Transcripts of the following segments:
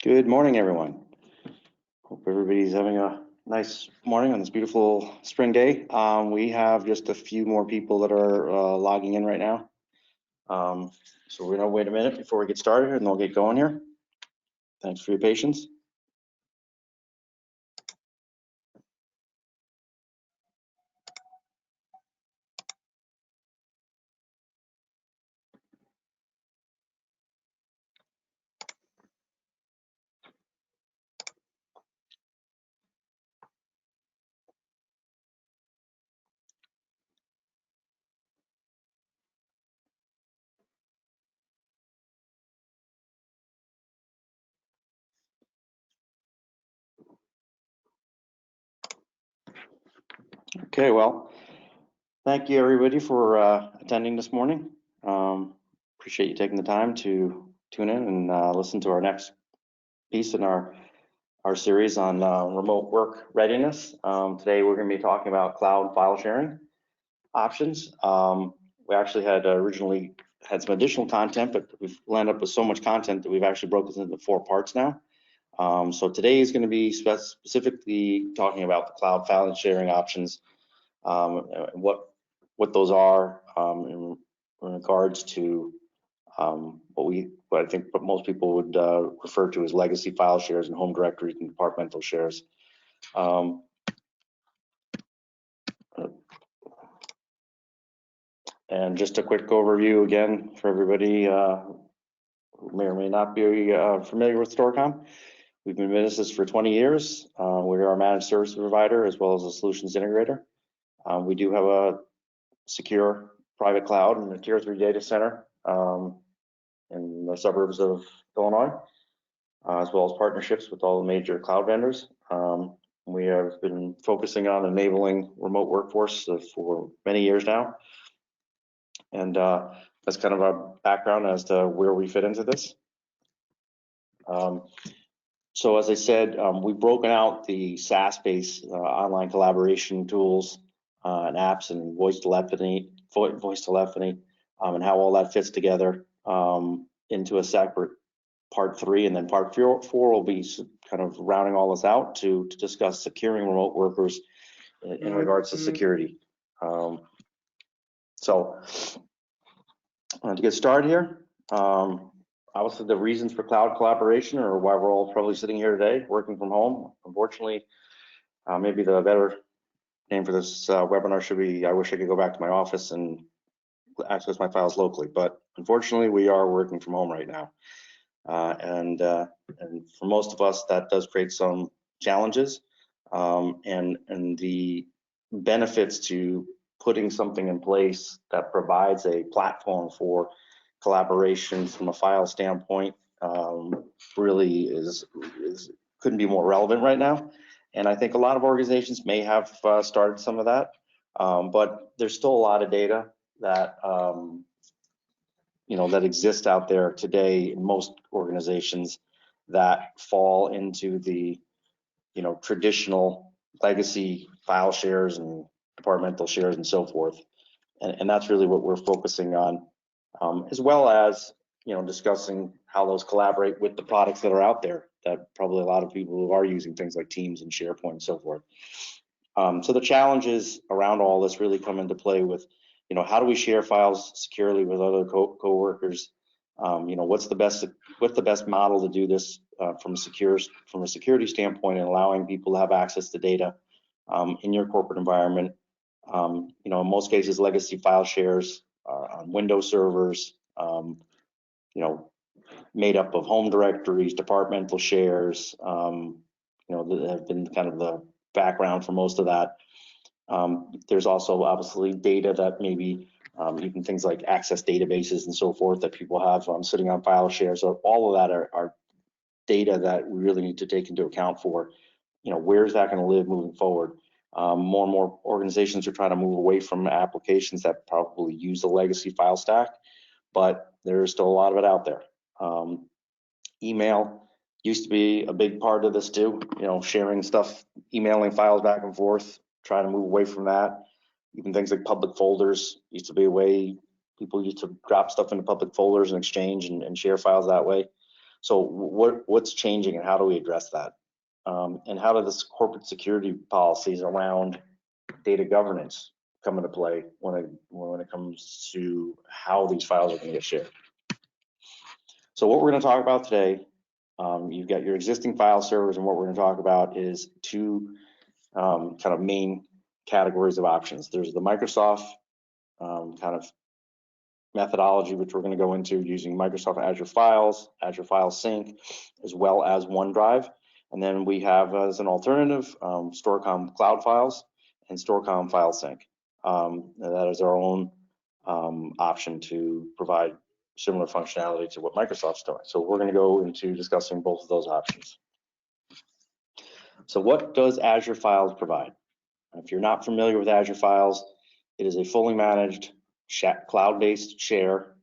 Good morning, everyone. Hope everybody's having a nice morning on this beautiful spring day. We have just a few more people that are logging in right now. So we're gonna wait a minute before we get started and we'll get going here. Thanks for your patience. Okay, well, thank you everybody for attending this morning. Appreciate you taking the time to tune in and listen to our next piece in our series on remote work readiness. Today we're going to be talking about cloud file sharing options. We actually had originally had some additional content, but we've landed up with so much content that we've actually broken into 4 parts now. So today is going to be specifically talking about the cloud file sharing options, what those are in regards to what I think most people would refer to as legacy file shares and home directories and departmental shares. And just a quick overview again for everybody who may or may not be familiar with Storcom. We've been in business for 20 years. We are a managed service provider as well as a solutions integrator. We do have a secure private cloud and a tier 3 data center in the suburbs of Illinois, as well as partnerships with all the major cloud vendors. We have been focusing on enabling remote workforce for many years now. And that's kind of our background as to where we fit into this. So as I said, we've broken out the SaaS-based online collaboration tools and apps and voice telephony, and how all that fits together into a separate part 3, and then part 4 will be kind of rounding all this out to discuss securing remote workers in regards to security. So to get started here, obviously the reasons for cloud collaboration or why we're all probably sitting here today working from home. Unfortunately, maybe the better name for this webinar should be, I wish I could go back to my office and access my files locally, but unfortunately we are working from home right now. And for most of us, that does create some challenges, and the benefits to putting something in place that provides a platform for collaboration from a file standpoint really couldn't be more relevant right now. And I think a lot of organizations may have started some of that, but there's still a lot of data that that exists out there today in most organizations that fall into the traditional legacy file shares and departmental shares and so forth. And that's really what we're focusing on, as well as discussing how those collaborate with the products that are out there that probably a lot of people who are using things like Teams and SharePoint and so forth. So the challenges around all this really come into play with how do we share files securely with other co-workers? What's the best model to do this from a security standpoint, and allowing people to have access to data in your corporate environment. In most cases, legacy file shares on Windows servers, made up of home directories, departmental shares, that have been kind of the background for most of that. There's also obviously data that maybe even things like access databases and so forth that people have sitting on file shares. So all of that are data that we really need to take into account for, where's that going to live moving forward. More and more organizations are trying to move away from applications that probably use the legacy file stack, but there's still a lot of it out there. Email used to be a big part of this too, sharing stuff, emailing files back and forth, trying to move away from that. Even things like public folders used to be a way people used to drop stuff into public folders and exchange and share files that way. So what's changing and how do we address that? And how do this corporate security policies around data governance come into play when it comes to how these files are going to get shared? So what we're going to talk about today, you've got your existing file servers, and what we're going to talk about is two kind of main categories of options. There's the Microsoft kind of methodology, which we're going to go into using Microsoft Azure Files, Azure File Sync, as well as OneDrive. And then we have as an alternative Storcom CloudFilez and Storcom File Sync. That is our own option to provide similar functionality to what Microsoft's doing. So we're going to go into discussing both of those options. So what does Azure Files provide? If you're not familiar with Azure Files, it is a fully managed cloud-based share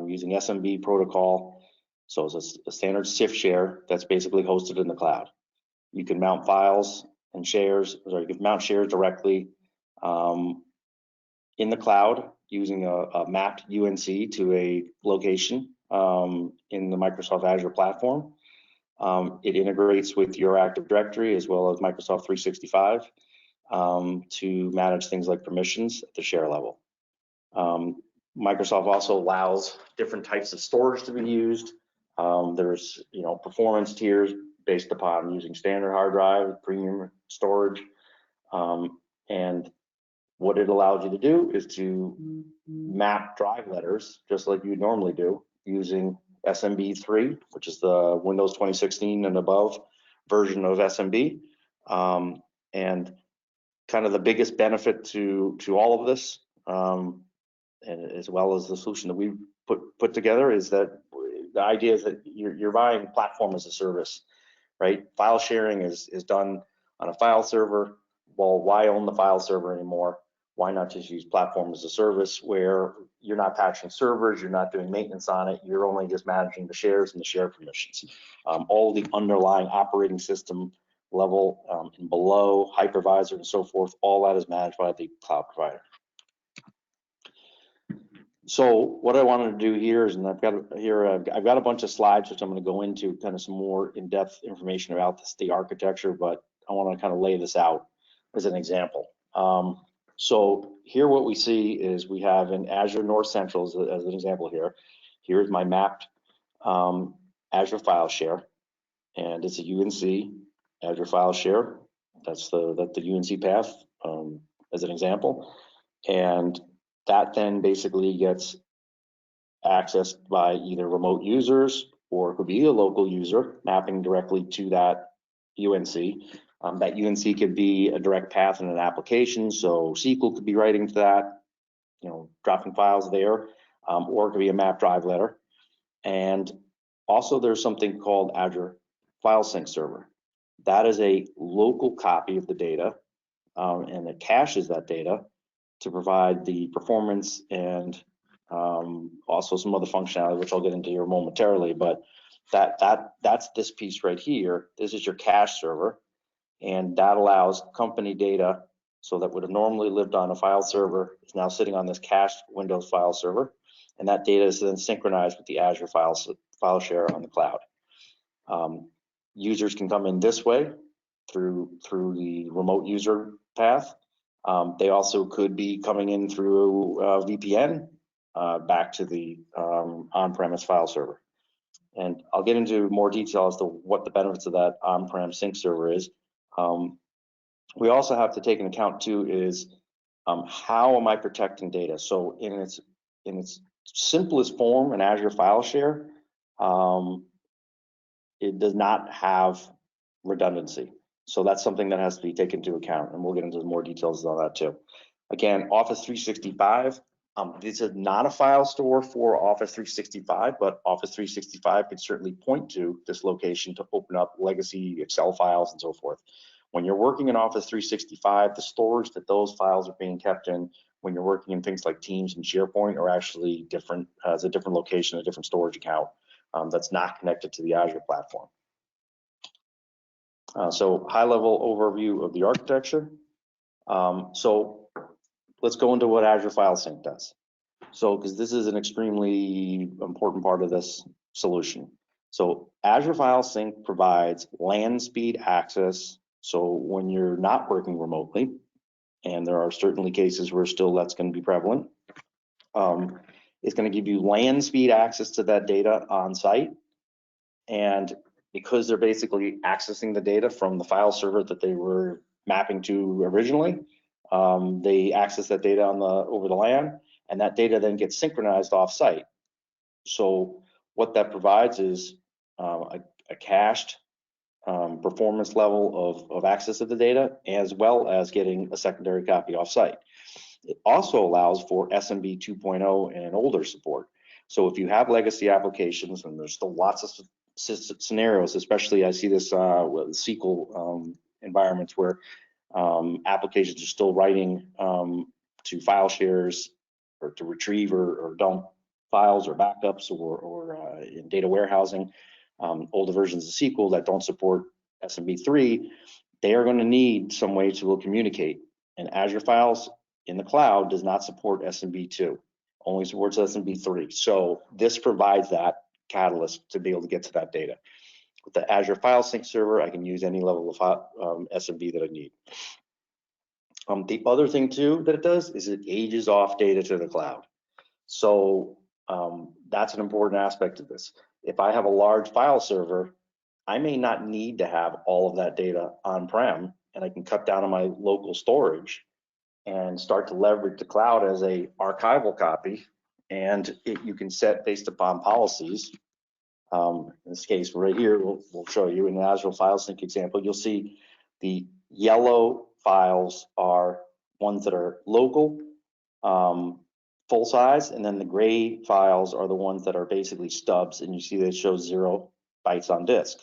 using SMB protocol. So it's a standard CIF share that's basically hosted in the cloud. You can mount files and shares, or you can mount shares directly in the cloud using a mapped UNC to a location in the Microsoft Azure platform. It integrates with your Active Directory as well as Microsoft 365 to manage things like permissions at the share level. Microsoft also allows different types of storage to be used. There's performance tiers based upon using standard hard drive, premium storage, and what it allows you to do is to map drive letters just like you normally do using SMB3, which is the Windows 2016 and above version of SMB. And kind of the biggest benefit to all of this, and as well as the solution that we put together, is that the idea is that you're buying platform as a service, right? File sharing is done on a file server. Well, why own the file server anymore? Why not just use platform as a service where you're not patching servers, you're not doing maintenance on it, you're only just managing the shares and the share permissions. All the underlying operating system level and below, hypervisor and so forth, all that is managed by the cloud provider. So what I wanted to do here is, and I've got a bunch of slides which I'm going to go into kind of some more in-depth information about the architecture, but I want to kind of lay this out as an example. So here what we see is we have in Azure North Central as an example here. Here's my mapped Azure file share, and it's a UNC Azure file share. That's the UNC path as an example, and that then basically gets accessed by either remote users or it could be a local user mapping directly to that UNC. That UNC could be a direct path in an application, so SQL could be writing to that, dropping files there, or it could be a map drive letter. And also there's something called Azure File Sync Server. That is a local copy of the data, and it caches that data to provide the performance and also some other functionality, which I'll get into here momentarily. But that's this piece right here. This is your cache server, and that allows company data. So that would have normally lived on a file server is now sitting on this cached Windows file server, and that data is then synchronized with the Azure file share on the cloud. Users can come in this way through the remote user path. They also could be coming in through VPN back to the on-premise file server. And I'll get into more detail as to what the benefits of that on-prem sync server is. We also have to take into account too is how am I protecting data? So in its simplest form, an Azure file share, it does not have redundancy. So that's something that has to be taken into account, and we'll get into more details on that too. Again, Office 365, this is not a file store for Office 365, but Office 365 could certainly point to this location to open up legacy Excel files and so forth. When you're working in Office 365, the storage that those files are being kept in when you're working in things like Teams and SharePoint are actually different, has a different location, a different storage account that's not connected to the Azure platform. So high-level overview of the architecture. So let's go into what Azure File Sync does. So, because this is an extremely important part of this solution. So Azure File Sync provides land speed access. So when you're not working remotely, and there are certainly cases where still that's going to be prevalent, it's going to give you land speed access to that data on site. And because they're basically accessing the data from the file server that they were mapping to originally, they access that data over the LAN, and that data then gets synchronized off site. So what that provides is a cached performance level of access of the data, as well as getting a secondary copy off site. It also allows for SMB 2.0 and older support. So if you have legacy applications, and there's still lots of scenarios, especially I see this with SQL environments where applications are still writing to file shares or to retrieve or dump files or backups or in data warehousing, older versions of SQL that don't support SMB3, they are going to need some way to communicate. And Azure Files in the cloud does not support SMB2, only supports SMB3. So this provides that catalyst to be able to get to that data. With the Azure File Sync server, I can use any level of SMB that I need. The other thing too that it does is it ages off data to the cloud. So that's an important aspect of this. If I have a large file server, I may not need to have all of that data on-prem, and I can cut down on my local storage and start to leverage the cloud as a archival copy. And you can set based upon policies. In this case right here, we'll show you in the Azure File Sync example, you'll see the yellow files are ones that are local, full size, and then the gray files are the ones that are basically stubs, and you see that it shows 0 bytes on disk.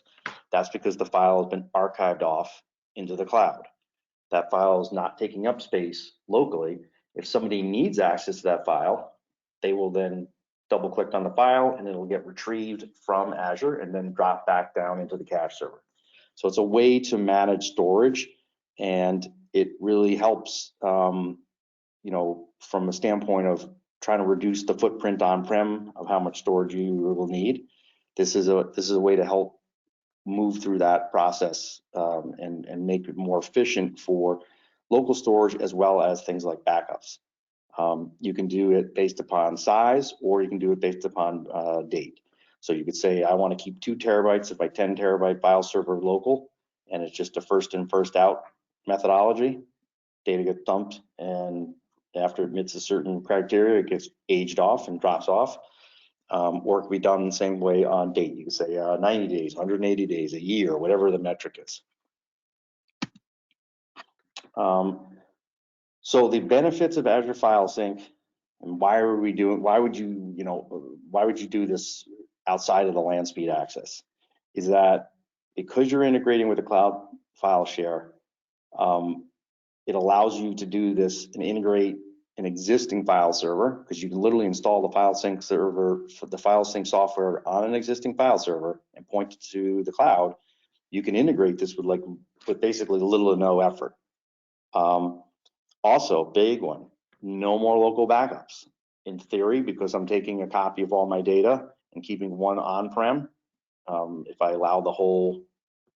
That's because the file has been archived off into the cloud. That file is not taking up space locally. If somebody needs access to that file, they will then double click on the file and it'll get retrieved from Azure and then drop back down into the cache server. So it's a way to manage storage, and it really helps, you know, from a standpoint of trying to reduce the footprint on-prem of how much storage you will need. This is a way to help move through that process and make it more efficient for local storage as well as things like backups. You can do it based upon size, or you can do it based upon date. So you could say, I want to keep 2 terabytes of my 10 terabyte file server local, and it's just a first in, first out methodology. Data gets dumped, and after it meets a certain criteria, it gets aged off and drops off. Or it can be done the same way on date. You can say 90 days, 180 days, a year, whatever the metric is. So the benefits of Azure File Sync, and why would you do this outside of the land speed access, is that because you're integrating with the cloud file share, it allows you to do this and integrate an existing file server, because you can literally install the file sync server, the file sync software on an existing file server and point it to the cloud. You can integrate this with basically little to no effort. Also, big one, no more local backups. In theory, because I'm taking a copy of all my data and keeping one on-prem, if I allow the whole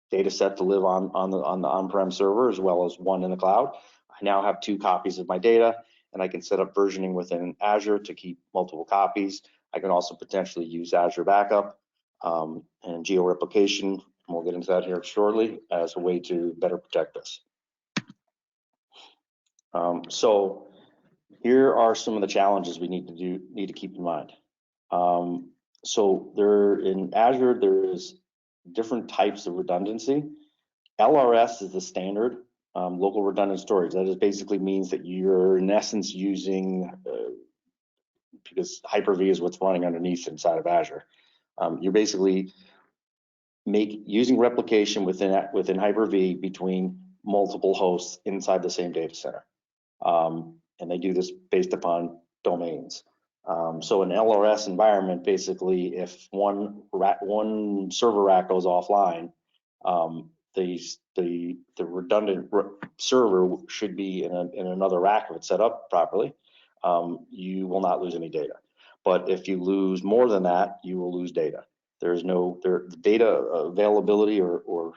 data set to live on the on-prem server as well as one in the cloud, I now have 2 copies of my data, and I can set up versioning within Azure to keep multiple copies. I can also potentially use Azure Backup and geo-replication, and we'll get into that here shortly, as a way to better protect this. So here are some of the challenges we need to keep in mind. So in Azure, there is different types of redundancy. LRS is the standard local redundant storage. That basically means that you're in essence using, because Hyper-V is what's running underneath inside of Azure. You're basically using replication within Hyper-V between multiple hosts inside the same data center. And they do this based upon domains. So an LRS environment, basically, if one server rack goes offline, the redundant server should be in another rack if it's set up properly. You will not lose any data. But if you lose more than that, you will lose data. There's no the data availability or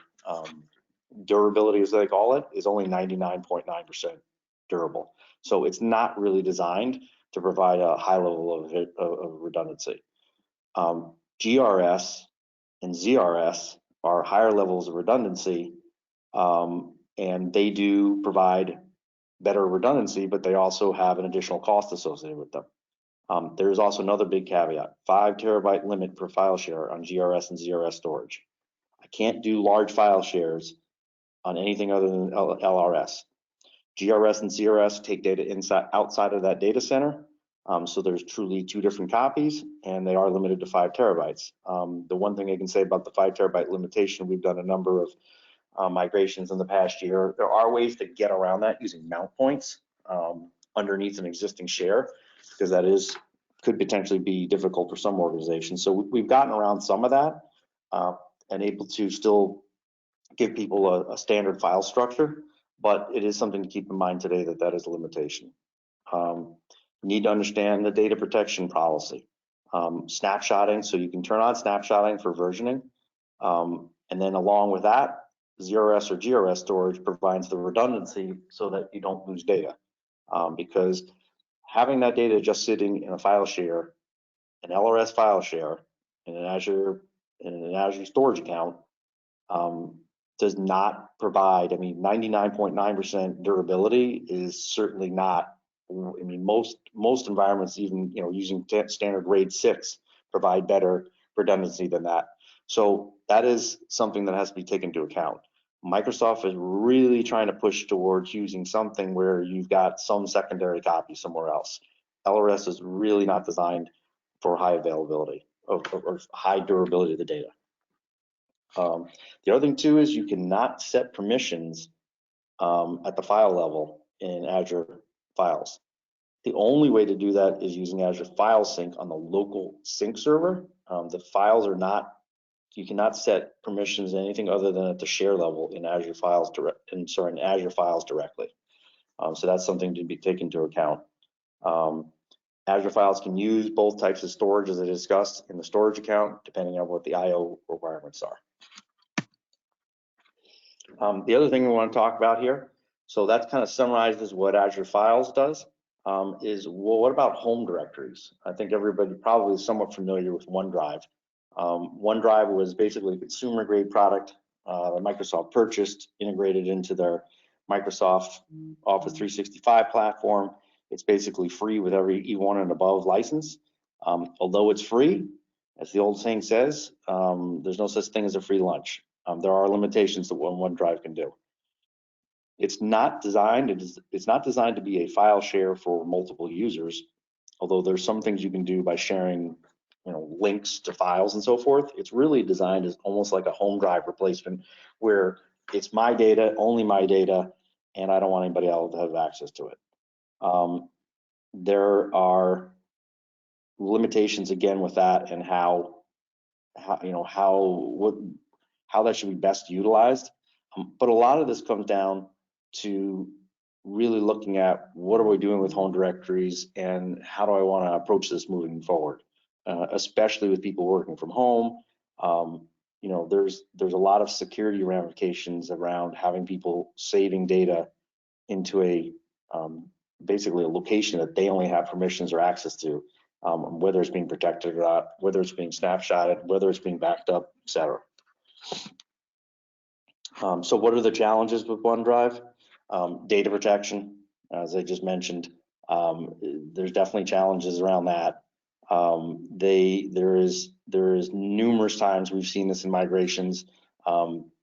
durability, as they call it, is only 99.9% durable. So it's not really designed to provide a high level of redundancy. GRS and ZRS are higher levels of redundancy, and they do provide better redundancy, but they also have an additional cost associated with them. There is also another big caveat: 5 terabyte limit per file share on GRS and ZRS storage. I can't do large file shares on anything other than LRS. GRS and ZRS take data outside of that data center, so there's truly 2 different copies, and they are limited to 5 terabytes. The one thing I can say about the 5 terabyte limitation, we've done a number of migrations in the past year. There are ways to get around that using mount points underneath an existing share, because that could potentially be difficult for some organizations. So we've gotten around some of that and able to still give people a standard file structure, but it is something to keep in mind today that is a limitation. You need to understand the data protection policy. Snapshotting, so you can turn on snapshotting for versioning, and then along with that, ZRS or GRS storage provides the redundancy so that you don't lose data, because having that data just sitting in a file share, an LRS file share, in an Azure storage account, does not provide. I mean, 99.9% durability is certainly not. I mean, most environments, even using standard RAID 6, provide better redundancy than that. So that is something that has to be taken into account. Microsoft is really trying to push towards using something where you've got some secondary copy somewhere else. LRS is really not designed for high availability or high durability of the data. The other thing too is you cannot set permissions at the file level in Azure Files. The only way to do that is using Azure File Sync on the local sync server. The files are not, you cannot set permissions anything other than at the share level in Azure Files in Azure Files directly. So that's something to be taken into account. Azure Files can use both types of storage as I discussed in the storage account, depending on what the IO requirements are. The other thing we want to talk about here, so that kind of summarizes what Azure Files does, is, well, what about home directories? I think everybody probably is somewhat familiar with OneDrive. OneDrive was basically a consumer grade product that Microsoft purchased, integrated into their Microsoft Office 365 platform. It's basically free with every E1 and above license. Although it's free, as the old saying says, there's no such thing as a free lunch. There are limitations to what OneDrive can do. It's not designed to be a file share for multiple users, although there's some things you can do by sharing, links to files and so forth. It's really designed as almost like a home drive replacement, where it's my data, only my data, and I don't want anybody else to have access to it. There are limitations again with that, and how that should be best utilized. But a lot of this comes down to really looking at what are we doing with home directories and how do I want to approach this moving forward, especially with people working from home. There's a lot of security ramifications around having people saving data into a basically a location that they only have permissions or access to, whether it's being protected or not, whether it's being snapshotted, whether it's being backed up, etc. So what are the challenges with OneDrive? Data protection, as I just mentioned. There's definitely challenges around that. There is numerous times we've seen this in migrations.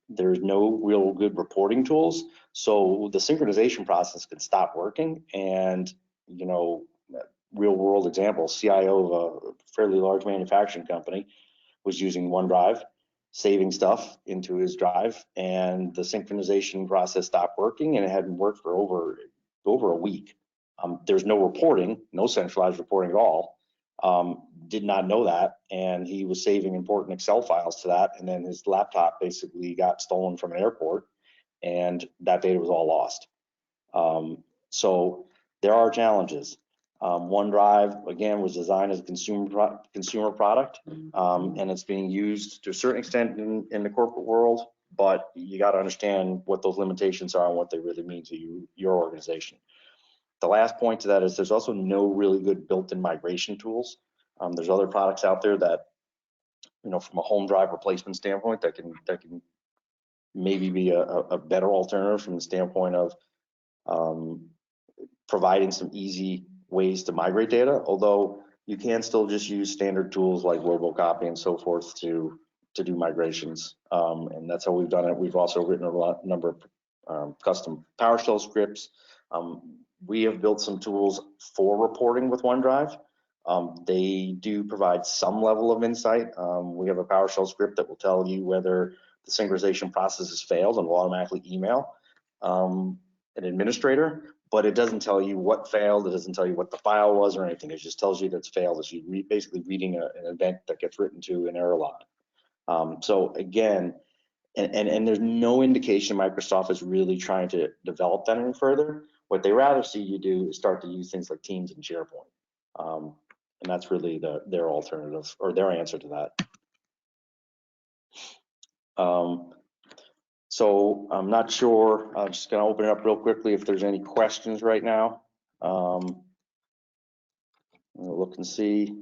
There's no real good reporting tools, so the synchronization process can stop working. And real world example, CIO of a fairly large manufacturing company was using OneDrive, saving stuff into his drive, and the synchronization process stopped working, and it hadn't worked for over a week. There's no reporting, no centralized reporting at all. Did not know that, and he was saving important Excel files to that, and then his laptop basically got stolen from an airport, and that data was all lost. So there are challenges. OneDrive, again, was designed as a consumer product, and it's being used to a certain extent in the corporate world, but you got to understand what those limitations are and what they really mean to your organization. The last point to that is there's also no really good built-in migration tools. There's other products out there that, from a home drive replacement standpoint, that can maybe be a better alternative from the standpoint of providing some easy ways to migrate data, although you can still just use standard tools like robocopy and so forth to do migrations, and that's how we've done it. We've also written a number of custom PowerShell scripts. We have built some tools for reporting with OneDrive. They do provide some level of insight. We have a PowerShell script that will tell you whether the synchronization process has failed and will automatically email an administrator, but it doesn't tell you what failed. It doesn't tell you what the file was or anything. It just tells you that it's failed. It's basically reading an event that gets written to an error log. So again, and there's no indication Microsoft is really trying to develop that any further. What they rather see you do is start to use things like Teams and SharePoint. And that's really their alternative or their answer to that. So I'm not sure, I'm just gonna open it up real quickly if there's any questions right now. We'll look and see.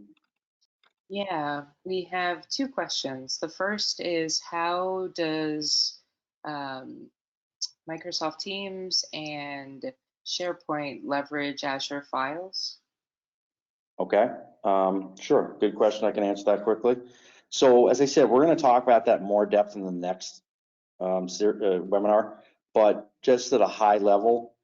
Yeah, we have two questions. The first is, how does Microsoft Teams and SharePoint leverage Azure files? Okay, sure, good question. I can answer that quickly. So as I said, we're going to talk about that in more depth in the next webinar, but just at a high level,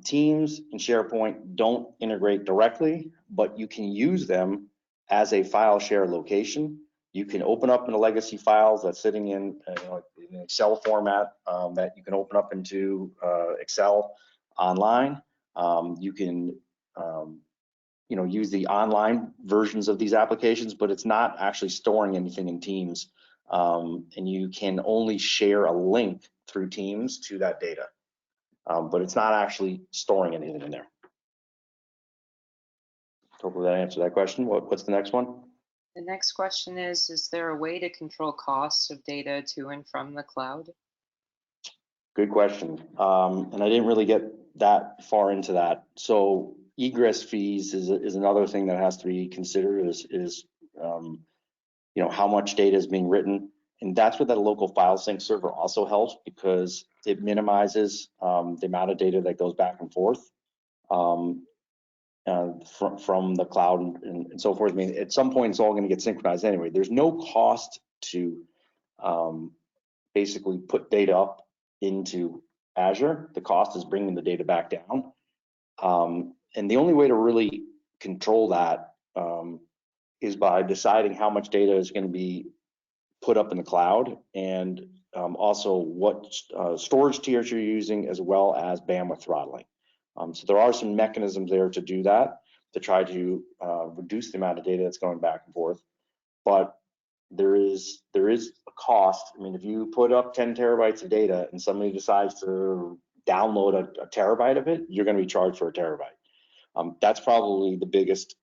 Teams and SharePoint don't integrate directly, but you can use them as a file share location. You can open up into legacy files that's sitting in an Excel format that you can open up into Excel online. You can use the online versions of these applications, but it's not actually storing anything in Teams. And you can only share a link through Teams to that data, but it's not actually storing anything in there. Hopefully that answered that question. What's the next one? The next question is there a way to control costs of data to and from the cloud? Good question. And I didn't really get that far into that. So egress fees is another thing that has to be considered is how much data is being written. And that's where that local file sync server also helps, because it minimizes the amount of data that goes back and forth from the cloud and so forth. I mean, at some point, it's all going to get synchronized anyway. There's no cost to basically put data up into Azure. The cost is bringing the data back down. And the only way to really control that is by deciding how much data is going to be put up in the cloud, and also what storage tiers you're using, as well as bandwidth throttling. So there are some mechanisms there to do that, to try to reduce the amount of data that's going back and forth. But there is a cost. I mean, if you put up 10 terabytes of data and somebody decides to download a terabyte of it, you're going to be charged for a terabyte. That's probably the biggest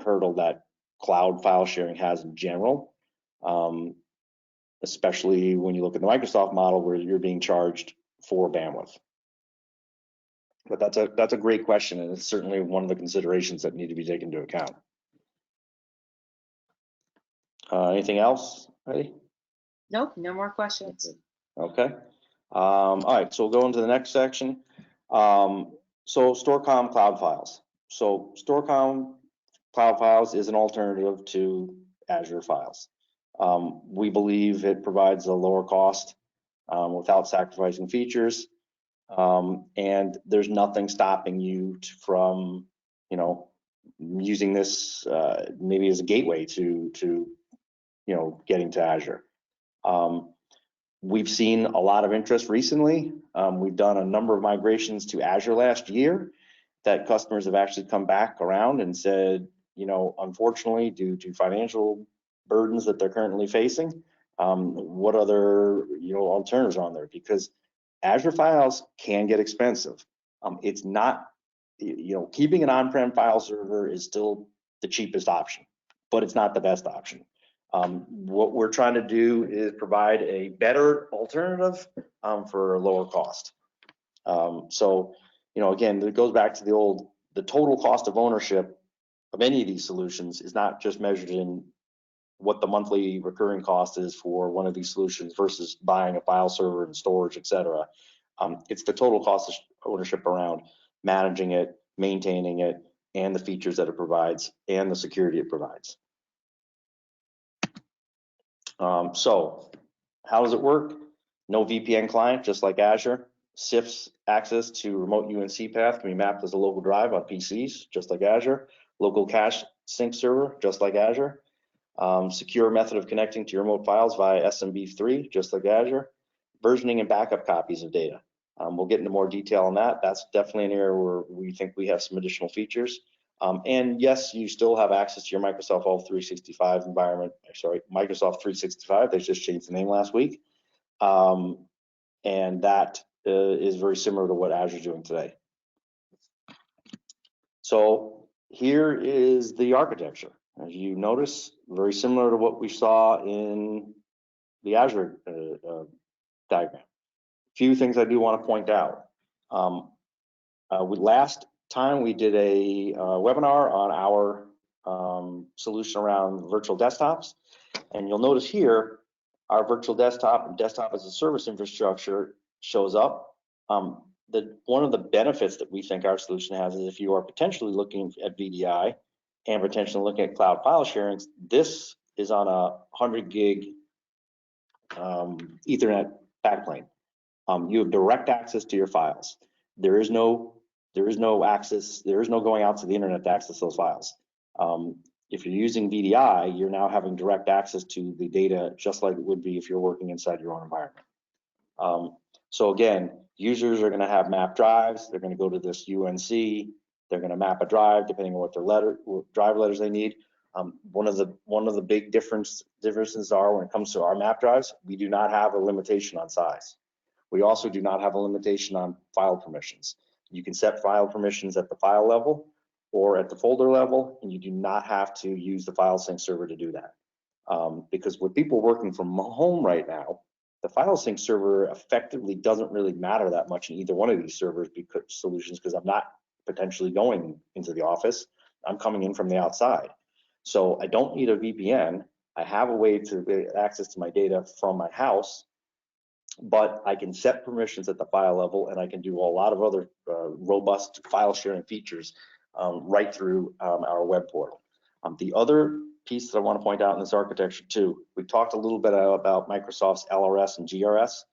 hurdle that cloud file sharing has in general, especially when you look at the Microsoft model where you're being charged for bandwidth. But that's a great question, and it's certainly one of the considerations that need to be taken into account. Anything else, Eddie? Nope, no more questions. Okay. All right, so we'll go into the next section. So Storcom CloudFilez. So Storcom CloudFilez is an alternative to Azure Files. We believe it provides a lower cost without sacrificing features, and there's nothing stopping you from, using this maybe as a gateway to getting to Azure. We've seen a lot of interest recently. We've done a number of migrations to Azure last year that customers have actually come back around and said, unfortunately, due to financial burdens that they're currently facing, what other alternatives are on there? Because Azure Files can get expensive. It's not keeping an on-prem file server is still the cheapest option, but it's not the best option. What we're trying to do is provide a better alternative for a lower cost. So, again, it goes back to the total cost of ownership of any of these solutions is not just measured in what the monthly recurring cost is for one of these solutions versus buying a file server and storage, et cetera. It's the total cost of ownership around managing it, maintaining it, and the features that it provides and the security it provides. So how does it work? No VPN client, just like Azure. CIFS access to remote UNC path can be mapped as a local drive on PCs, just like Azure. Local cache sync server, just like Azure. Secure method of connecting to your remote files via SMB3, just like Azure. Versioning and backup copies of data. We'll get into more detail on that. That's definitely an area where we think we have some additional features. And yes, you still have access to your Microsoft Office 365 environment. Sorry, Microsoft 365. They just changed the name last week. And that is very similar to what Azure is doing today. So here is the architecture. As you notice, very similar to what we saw in the Azure diagram. Few things I do want to point out. Last time we did a webinar on our solution around virtual desktops, and you'll notice here our virtual desktop and desktop as a service infrastructure shows up. One of the benefits that we think our solution has is if you are potentially looking at VDI and potentially looking at cloud file sharing, this is on a 100 gig Ethernet backplane. You have direct access to your files. There is no access. There is no going out to the internet to access those files. If you're using VDI, you're now having direct access to the data, just like it would be if you're working inside your own environment. So again, users are going to have map drives. They're going to go to this UNC. They're going to map a drive depending on what drive letters they need. One of the big differences are when it comes to our map drives, we do not have a limitation on size. We also do not have a limitation on file permissions. You can set file permissions at the file level or at the folder level, and you do not have to use the file sync server to do that. Because with people working from home right now, the file sync server effectively doesn't really matter that much in either one of these solutions because I'm not potentially going into the office. I'm coming in from the outside. So I don't need a VPN. I have a way to get access to my data from my house, but I can set permissions at the file level, and I can do a lot of other robust file sharing features right through our web portal. The other piece that I want to point out in this architecture too, we talked a little bit about Microsoft's LRS and GRS.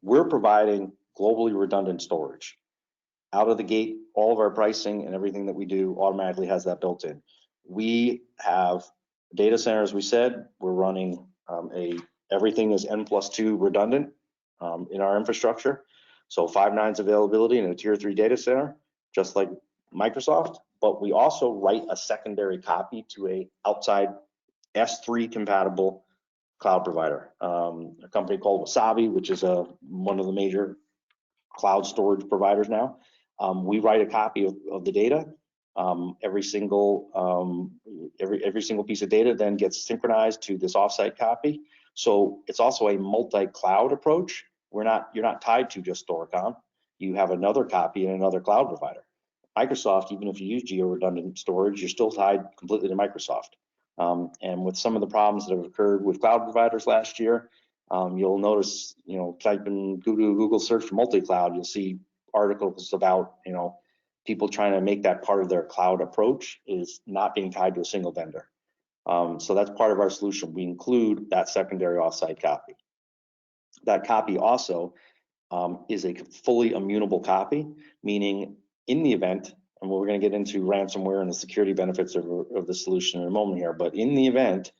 We're providing globally redundant storage. Out of the gate, all of our pricing and everything that we do automatically has that built in. We have data centers, we said, we're running everything is N+2 redundant in our infrastructure. So 5 nines availability in a tier 3 data center, just like Microsoft, but we also write a secondary copy to a outside S3 compatible cloud provider, a company called Wasabi, which is one of the major cloud storage providers now. We write a copy of the data. Every single piece of data then gets synchronized to this offsite copy. So it's also a multi-cloud approach. You're not tied to just Storcom. You have another copy in another cloud provider. Microsoft, even if you use geo-redundant storage, you're still tied completely to Microsoft. And with some of the problems that have occurred with cloud providers last year, you'll notice, type in Google search for multi-cloud, you'll see articles about, people trying to make that part of their cloud approach is not being tied to a single vendor. So that's part of our solution. We include that secondary offsite copy. That copy also is a fully immutable copy, meaning in the event, and we're going to get into ransomware and the security benefits of the solution in a moment here, but in the event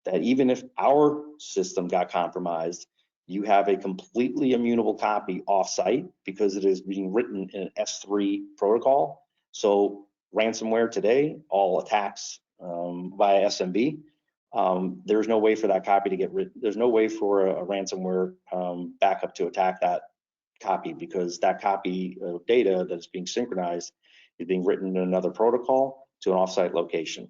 that even if our system got compromised, you have a completely immutable copy offsite because it is being written in an S3 protocol. So ransomware today, all attacks via SMB, there's no way for that copy to get written. There's no way for a ransomware backup to attack that copy, because that copy of data that is being synchronized is being written in another protocol to an offsite location.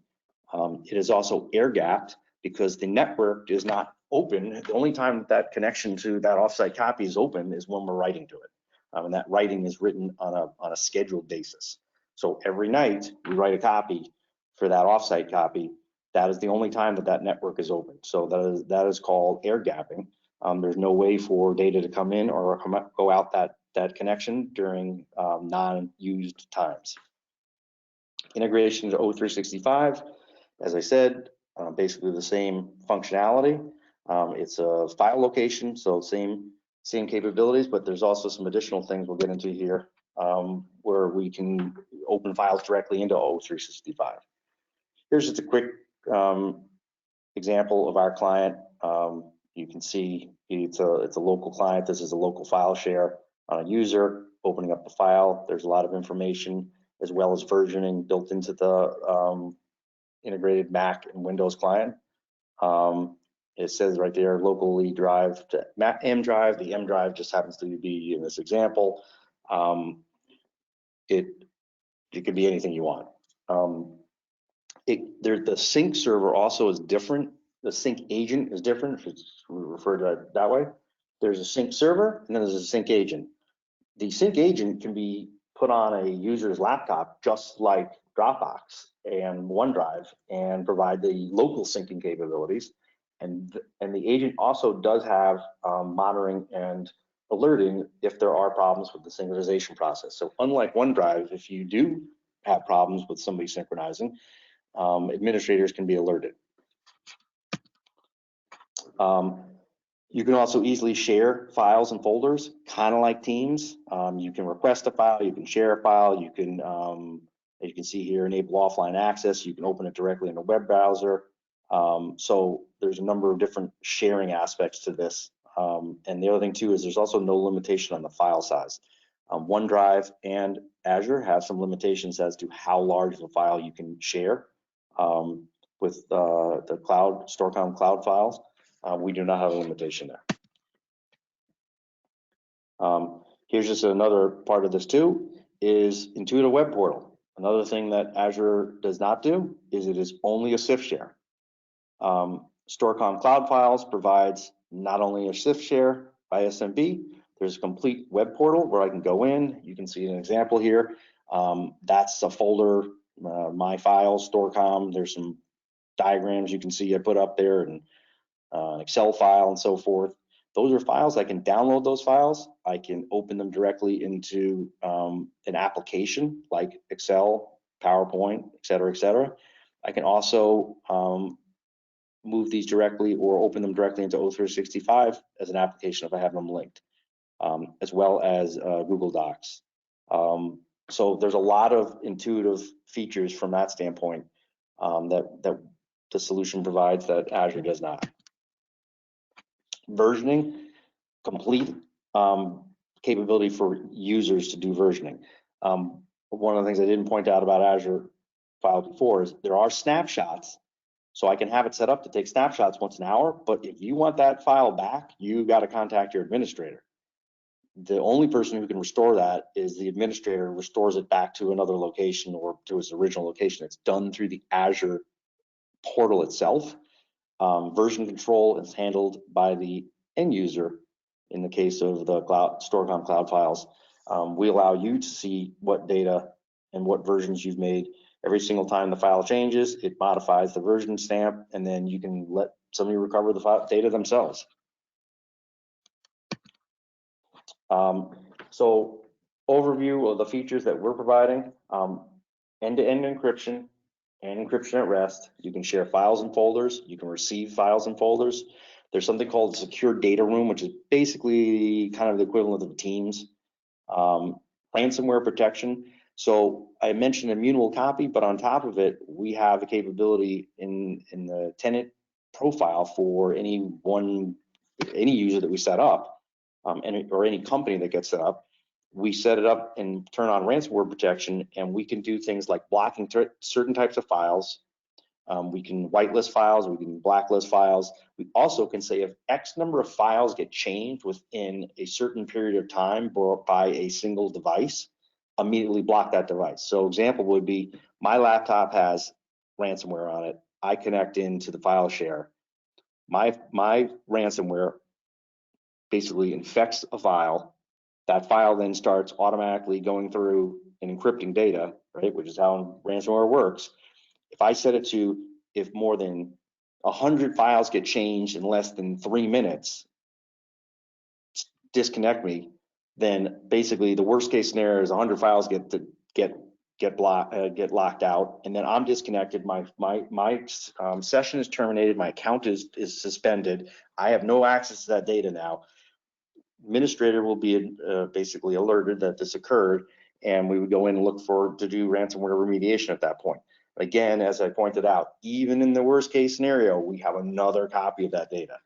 It is also air gapped because the network is not open. The only time that connection to that offsite copy is open is when we're writing to it. And that writing is written on a scheduled basis. So every night we write a copy for that offsite copy. That is the only time that that network is open. So that is called air gapping. There's no way for data to come in or go out that connection during non-used times. Integration to O365, as I said, basically the same functionality. It's a file location, so same capabilities, but there's also some additional things we'll get into here where we can open files directly into O365. Here's just a quick example of our client. You can see it's a local client. This is a local file share on a user opening up the file. There's a lot of information as well as versioning built into the integrated Mac and Windows client. It says right there, locally drive to M drive. The M drive just happens to be in this example. It could be anything you want. The sync server also is different. The sync agent is different, if it's referred to it that way. There's a sync server and then there's a sync agent. The sync agent can be put on a user's laptop just like Dropbox and OneDrive and provide the local syncing capabilities. And the agent also does have monitoring and alerting if there are problems with the synchronization process. So unlike OneDrive, if you do have problems with somebody synchronizing, administrators can be alerted. You can also easily share files and folders, kind of like Teams. You can request a file, you can share a file, you can, as you can see here, enable offline access. You can open it directly in a web browser. So there's a number of different sharing aspects to this. And the other thing too is there's also no limitation on the file size. OneDrive and Azure have some limitations as to how large of a file you can share. With the cloud, Storcom CloudFilez, we do not have a limitation there. Here's just another part of this too, is Intuitive Web Portal. Another thing that Azure does not do is it is only a CIF share. Storcom CloudFilez provides not only a CIF share by SMB, there's a complete web portal where I can go in. You can see an example here. That's a folder, my files, Storcom. There's some diagrams you can see I put up there, and Excel file and so forth. Those are files. I can download those files. I can open them directly into an application like Excel, PowerPoint, et cetera, et cetera. I can also move these directly or open them directly into O365 as an application if I have them linked, as well as Google Docs. So there's a lot of intuitive features from that standpoint that the solution provides that Azure does not. Versioning, complete capability for users to do versioning. One of the things I didn't point out about Azure File before is there are snapshots. So I can have it set up to take snapshots once an hour, but if you want that file back, you got to contact your administrator. The only person who can restore that is the administrator restores it back to another location or to its original location. It's done through the Azure portal itself. Version control is handled by the end user. In the case of the Storcom CloudFilez, we allow you to see what data and what versions you've made. Every single time the file changes, it modifies the version stamp, and then you can let somebody recover the file data themselves. So overview of the features that we're providing, end-to-end encryption and encryption at rest. You can share files and folders. You can receive files and folders. There's something called secure data room, which is basically kind of the equivalent of Teams. Ransomware protection. So I mentioned immutable copy, but on top of it, we have the capability in the tenant profile for any user that we set up, or any company that gets set up. We set it up and turn on ransomware protection, and we can do things like blocking certain types of files, We can whitelist files, we can blacklist files. We also can say if X number of files get changed within a certain period of time by a single device, immediately block that device. So example would be my laptop has ransomware on it. I connect into the file share. My ransomware basically infects a file. That file then starts automatically going through and encrypting data, right, which is how ransomware works. If I set it to if more than 100 files get changed in less than 3 minutes, disconnect me, then basically the worst case scenario is 100 files get locked out, and then I'm disconnected. My session is terminated. My account is suspended. I have no access to that data now. Administrator will be basically alerted that this occurred, and we would go in and look to do ransomware remediation at that point. Again, as I pointed out, even in the worst case scenario, we have another copy of that data.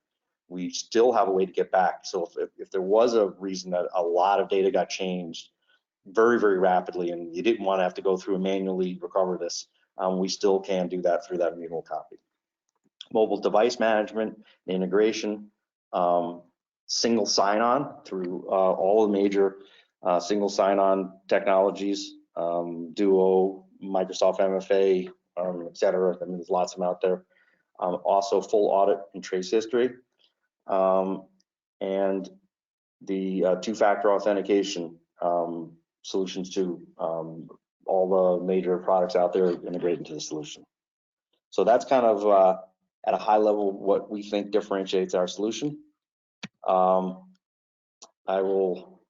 We still have a way to get back. So if there was a reason that a lot of data got changed very, very rapidly and you didn't want to have to go through and manually recover this, we still can do that through that immutable copy. Mobile device management, integration, single sign-on through all the major single sign-on technologies, Duo, Microsoft MFA, et cetera. I mean, there's lots of them out there. Also full audit and trace history, and the two-factor authentication solutions to all the major products out there integrate into the solution. So that's kind of at a high level what we think differentiates our solution. I will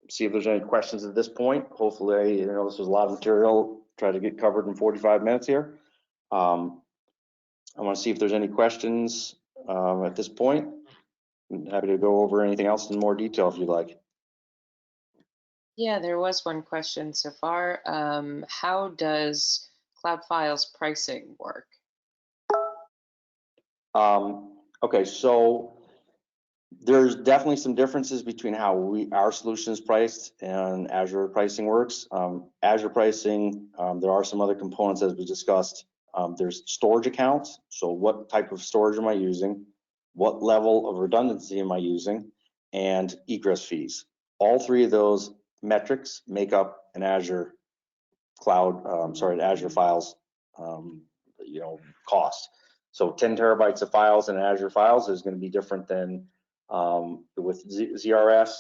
see if there's any questions at this point. Hopefully, this was a lot of material, try to get covered in 45 minutes here. I want to see if there's any questions at this point. I'm happy to go over anything else in more detail if you'd like. Yeah, there was one question so far. How does CloudFilez pricing work? Okay, so there's definitely some differences between how our solution is priced and Azure pricing works. Azure pricing, there are some other components as we discussed. There's storage accounts. So what type of storage am I using? What level of redundancy am I using? And egress fees. All three of those metrics make up an Azure Azure files, cost. So 10 terabytes of files in Azure files is going to be different than with ZRS,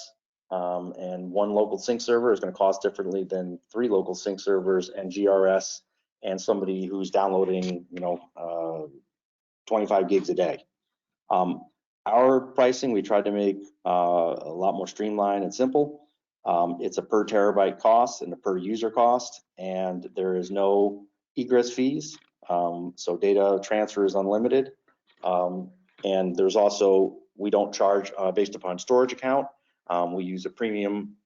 and one local sync server is going to cost differently than 3 local sync servers and GRS and somebody who's downloading 25 gigs a day. Our pricing, we tried to make a lot more streamlined and simple. It's a per terabyte cost and a per user cost, and there is no egress fees. So data transfer is unlimited. And there's also, we don't charge based upon storage account. We use a premium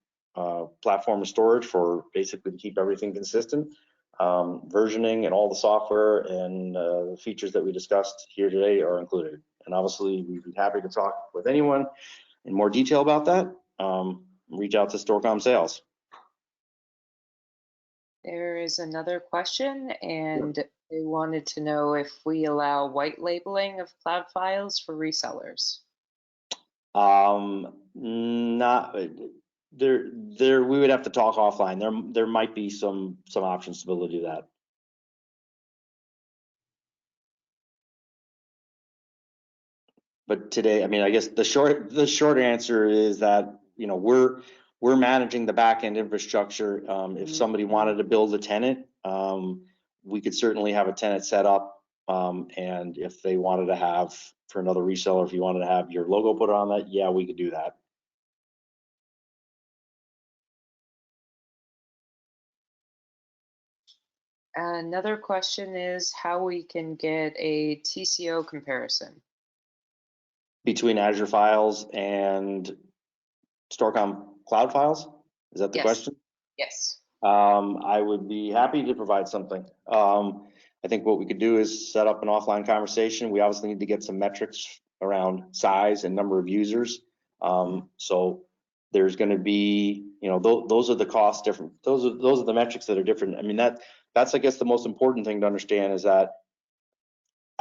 platform of storage for basically to keep everything consistent. Versioning and all the software and features that we discussed here today are included. And obviously, we'd be happy to talk with anyone in more detail about that. Reach out to Storcom Sales. There is another question, and they wanted to know if we allow white labeling of CloudFilez for resellers. Not there. We would have to talk offline. There might be some options to be able to do that. But today, I mean, I guess the short answer is that we're managing the back-end infrastructure. If somebody wanted to build a tenant, we could certainly have a tenant set up. And if they wanted to have, for another reseller, if you wanted to have your logo put on that, yeah, we could do that. Another question is how we can get a TCO comparison between Azure Files and Storcom CloudFilez. Is that the question? Yes. I would be happy to provide something. I think what we could do is set up an offline conversation. We obviously need to get some metrics around size and number of users. So there's going to be, those are the costs different. Those are the metrics that are different. I mean, that's I guess the most important thing to understand is that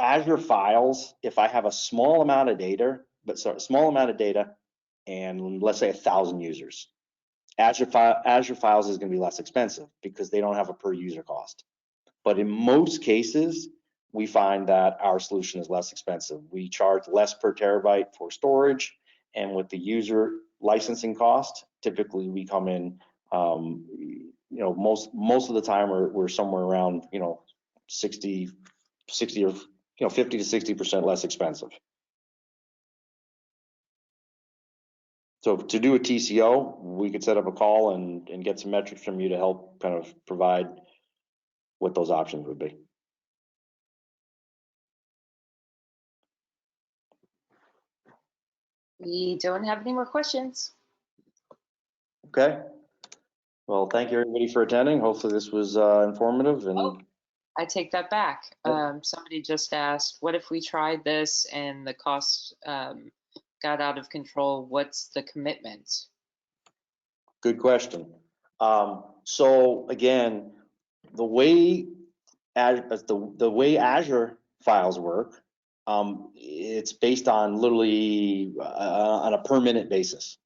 Azure files, if I have a small amount of data, and let's say 1,000 users, Azure files is going to be less expensive because they don't have a per user cost. But in most cases, we find that our solution is less expensive. We charge less per terabyte for storage, and with the user licensing cost, typically we come in, most of the time we're somewhere around, 60 or 50 to 60% less expensive. So to do a TCO, we could set up a call and get some metrics from you to help kind of provide what those options would be. We don't have any more questions. Okay. Well, thank you everybody for attending. Hopefully this was informative. And Oh, I take that back. Somebody just asked, what if we tried this and the cost got out of control? What's the commitment? good question. So again, the way Azure files work, it's based on literally on a per minute basis.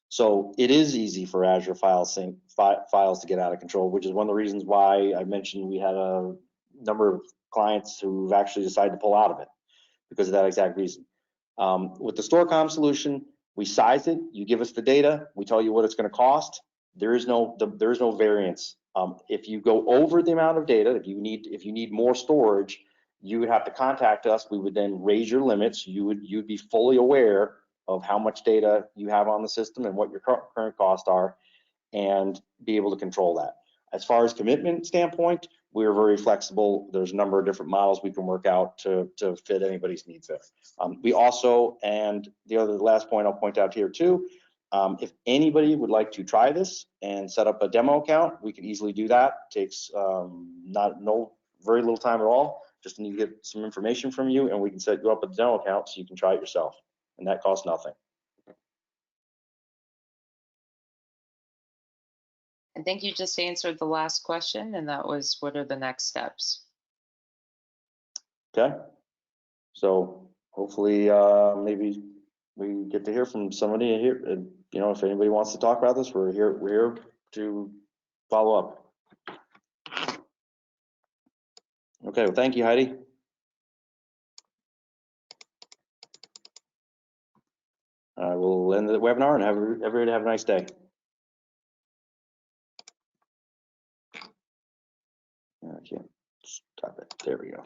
So it is easy for Azure files to get out of control, which is one of the reasons why I mentioned we had a number of clients who've actually decided to pull out of it because of that exact reason. With the Storcom solution, we size it, you give us the data, we tell you what it's going to cost. There is no variance. If you go over the amount of data, if you need more storage, you would have to contact us. We would then raise your limits. You'd be fully aware of how much data you have on the system and what your current costs are, and be able to control that. As far as commitment standpoint, we're very flexible. There's a number of different models we can work out to fit anybody's needs there. We also, and the last point I'll point out here too, if anybody would like to try this and set up a demo account, we can easily do that. It takes very little time at all. Just need to get some information from you, and we can set you up a demo account so you can try it yourself, and that costs nothing. I think you just answered the last question, and that was, what are the next steps? Okay. So hopefully, maybe we get to hear from somebody here. And, if anybody wants to talk about this, we're here to follow up. Okay. Well, thank you, Heidi. I will end the webinar and everybody have a nice day. I can't stop it. There we go.